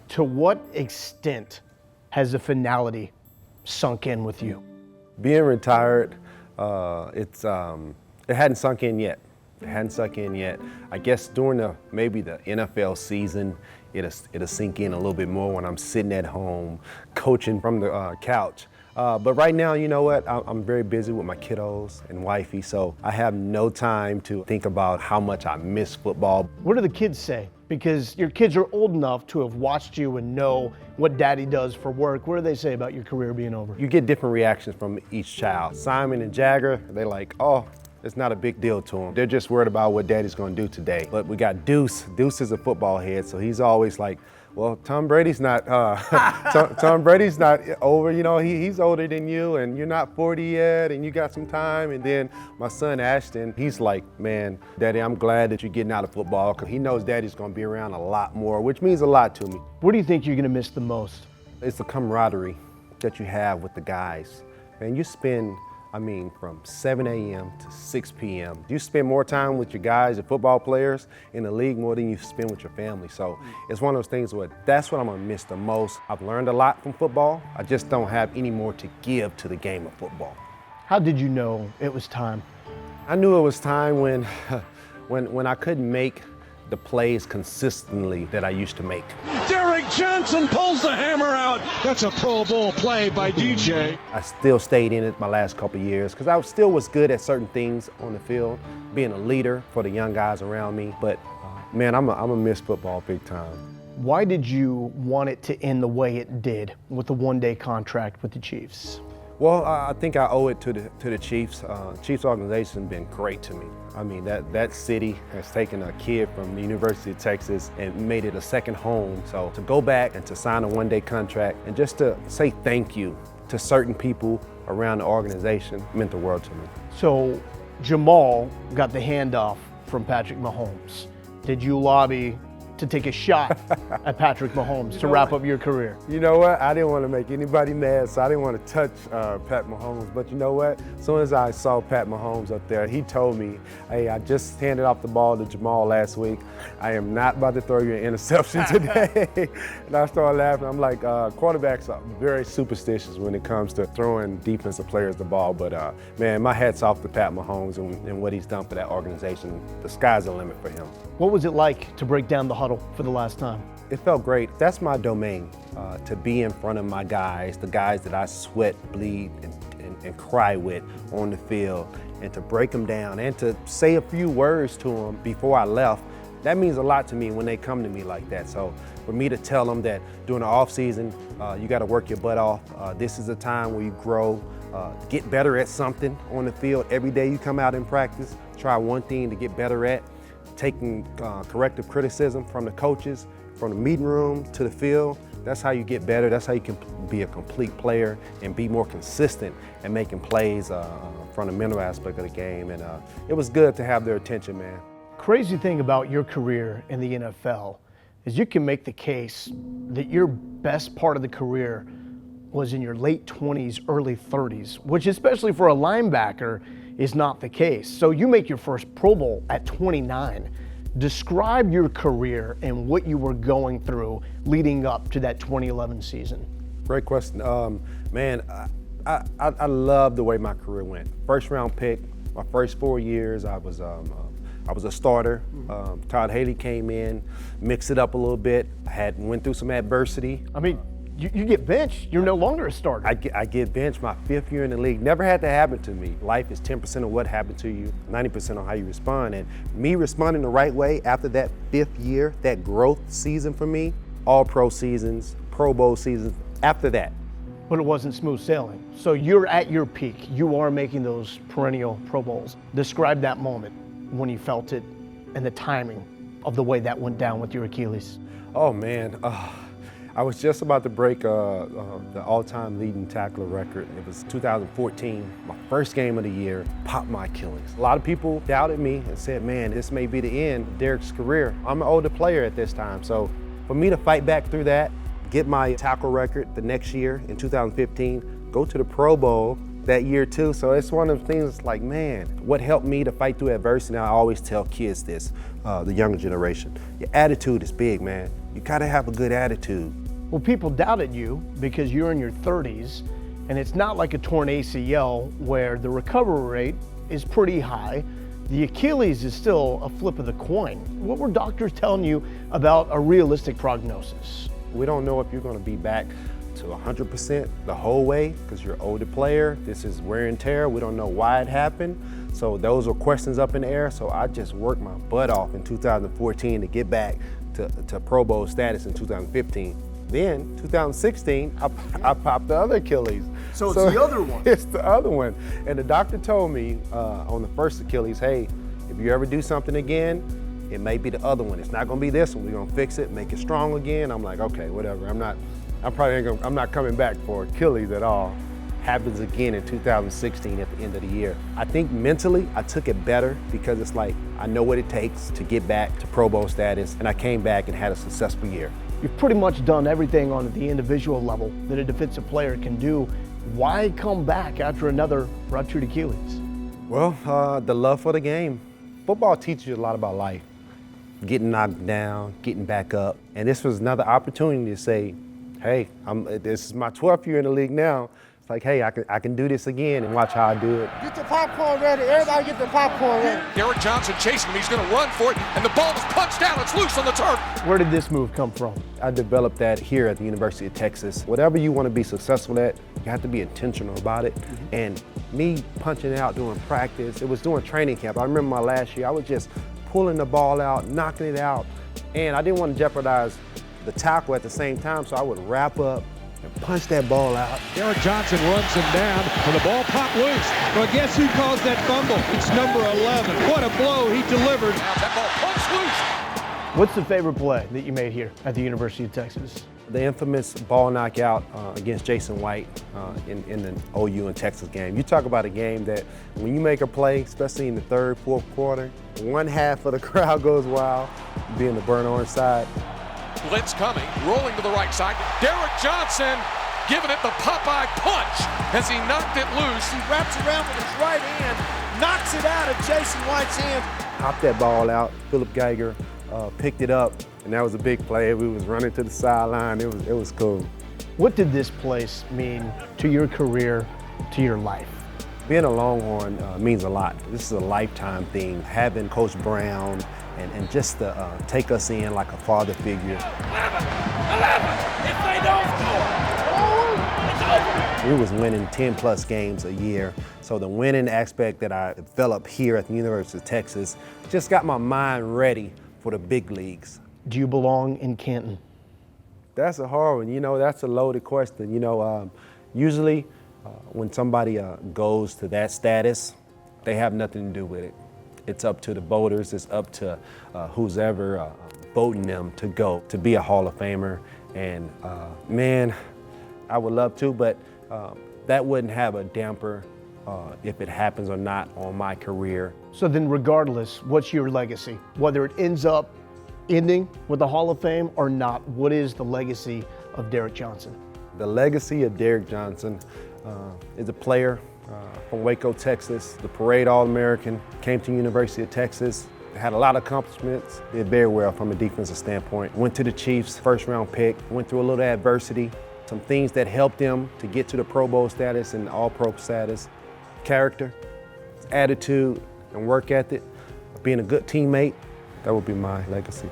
To what extent has the finality sunk in with you? Being retired, it hadn't sunk in yet. It hadn't sunk in yet. I guess during maybe the NFL season, it'll sink in a little bit more when I'm sitting at home coaching from the couch. But right now, you know what? I'm very busy with my kiddos and wifey, so I have no time to think about how much I miss football. What do the kids say? Because your kids are old enough to have watched you and know what daddy does for work. What do they say about your career being over? You get different reactions from each child. Simon and Jagger, they're like, oh, it's not a big deal to them. They're just worried about what daddy's gonna do today. But we got Deuce. Deuce is a football head, so he's always like, well, Tom Brady's not Tom Brady's not over, you know, he's older than you and you're not 40 yet and you got some time. And then my son Ashton, he's like, man, Daddy, I'm glad that you're getting out of football because he knows Daddy's gonna be around a lot more, which means a lot to me. What do you think you're gonna miss the most? It's the camaraderie that you have with the guys. And you spend, from 7 a.m. to 6 p.m. You spend more time with your guys, your football players in the league more than you spend with your family. So it's one of those things where that's what I'm gonna miss the most. I've learned a lot from football. I just don't have any more to give to the game of football. How did you know it was time? I knew it was time when I couldn't make the plays consistently that I used to make. Derrick Johnson pulls the hammer out. That's a Pro Bowl play by DJ. I still stayed in it my last couple of years because I still was good at certain things on the field, being a leader for the young guys around me. But man, I'm gonna miss football big time. Why did you want it to end the way it did with the one-day contract with the Chiefs? Well, I think I owe it to the Chiefs. Chiefs organization has been great to me. That city has taken a kid from the University of Texas and made it a second home. So to go back and to sign a one-day contract and just to say thank you to certain people around the organization meant the world to me. So Jamal got the handoff from Patrick Mahomes. Did you lobby to take a shot at Patrick Mahomes to wrap up your career? You know what? I didn't want to make anybody mad, so I didn't want to touch Pat Mahomes. But you know what? As soon as I saw Pat Mahomes up there, he told me, hey, I just handed off the ball to Jamal last week. I am not about to throw you an interception today. And I started laughing. I'm like, quarterbacks are very superstitious when it comes to throwing defensive players the ball. But man, my hat's off to Pat Mahomes and what he's done for that organization. The sky's the limit for him. What was it like to break down the huddle for the last time? It felt great. That's my domain, to be in front of my guys, the guys that I sweat, bleed, and cry with on the field, and to break them down and to say a few words to them before I left. That means a lot to me when they come to me like that. So for me to tell them that during the off season, you got to work your butt off. This is a time where you grow, get better at something on the field. Every day you come out in practice, try one thing to get better at. Taking corrective criticism from the coaches, from the meeting room to the field. That's how you get better. That's how you can be a complete player and be more consistent in making plays from the mental aspect of the game. And it was good to have their attention, man. Crazy thing about your career in the NFL is you can make the case that your best part of the career was in your late 20s, early 30s, which especially for a linebacker is not the case. So you make your first Pro Bowl at 29. Describe your career and what you were going through leading up to that 2011 season. Great question. Man, I love the way my career went. First round pick, my first 4 years, I was a starter. Todd Haley came in, mixed it up a little bit. Went through some adversity. You get benched, you're no longer a starter. I get benched my 5th year in the league. Never had to happen to me. Life is 10% of what happened to you, 90% on how you respond. And me responding the right way after that 5th year, that growth season for me, all pro seasons, Pro Bowl seasons, after that. But it wasn't smooth sailing. So you're at your peak. You are making those perennial Pro Bowls. Describe that moment when you felt it and the timing of the way that went down with your Achilles. Oh man. I was just about to break the all-time leading tackler record. It was 2014, my first game of the year, popped my Achilles. A lot of people doubted me and said, man, this may be the end of Derrick's career. I'm an older player at this time. So for me to fight back through that, get my tackle record the next year in 2015, go to the Pro Bowl, that year too. So it's one of the things like, man, what helped me to fight through adversity, and I always tell kids this, the younger generation, your attitude is big, man. You gotta have a good attitude. Well, people doubted you because you're in your 30s, and it's not like a torn ACL where the recovery rate is pretty high. The Achilles is still a flip of the coin. What were doctors telling you about a realistic prognosis? We don't know if you're gonna be back to 100% the whole way because you're an older player. This is wear and tear. We don't know why it happened. So those are questions up in the air. So I just worked my butt off in 2014 to get back to Pro Bowl status in 2015. Then 2016, I popped the other Achilles. So it's the other one. It's the other one. And the doctor told me on the first Achilles, hey, if you ever do something again, it may be the other one. It's not gonna be this one. We're gonna fix it, make it strong again. I'm like, okay, whatever. I'm not coming back for Achilles at all. Happens again in 2016 at the end of the year. I think mentally I took it better because it's like, I know what it takes to get back to Pro Bowl status, and I came back and had a successful year. You've pretty much done everything on the individual level that a defensive player can do. Why come back after another ruptured Achilles? Well, the love for the game. Football teaches you a lot about life. Getting knocked down, getting back up. And this was another opportunity to say, hey, this is my 12th year in the league now. It's like, hey, I can do this again and watch how I do it. Get the popcorn ready. Everybody get the popcorn ready. Derrick Johnson chasing him. He's going to run for it, and the ball is punched out. It's loose on the turf. Where did this move come from? I developed that here at the University of Texas. Whatever you want to be successful at, you have to be intentional about it. And me punching out during practice, it was during training camp. I remember my last year, I was just pulling the ball out, knocking it out, and I didn't want to jeopardize the tackle at the same time, so I would wrap up and punch that ball out. Derrick Johnson runs him down, and the ball popped loose. Well, guess who caused that fumble? It's number 11. What a blow he delivered. Now that ball punched loose. What's the favorite play that you made here at the University of Texas? The infamous ball knockout against Jason White in the OU and Texas game. You talk about a game that when you make a play, especially in the third, fourth quarter, one half of the crowd goes wild, being the burnt orange side. Blitz coming, rolling to the right side. Derrick Johnson giving it the Popeye punch as he knocked it loose. He wraps around with his right hand, knocks it out of Jason White's hand. Popped that ball out. Philip Geiger picked it up, and that was a big play. We was running to the sideline. It was cool. What did this place mean to your career, to your life? Being a Longhorn means a lot. This is a lifetime thing. Having Coach Brown and just to take us in like a father figure. 11. If they don't score, it's over. We was winning 10 plus games a year. So the winning aspect that I developed here at the University of Texas just got my mind ready for the big leagues. Do you belong in Canton? That's a hard one. You know, that's a loaded question. You know, usually when somebody goes to that status, they have nothing to do with it. It's up to the voters. It's up to who's ever voting them to go to be a Hall of Famer. And man, I would love to, but that wouldn't have a damper if it happens or not on my career. So then regardless, what's your legacy? Whether it ends up ending with the Hall of Fame or not, what is the legacy of Derrick Johnson? The legacy of Derrick Johnson is a player from Waco, Texas, the Parade All-American, came to University of Texas, had a lot of accomplishments, did very well from a defensive standpoint. Went to the Chiefs, first round pick, went through a little adversity, some things that helped him to get to the Pro Bowl status and All-Pro status. Character, attitude, and work ethic, being a good teammate, that would be my legacy.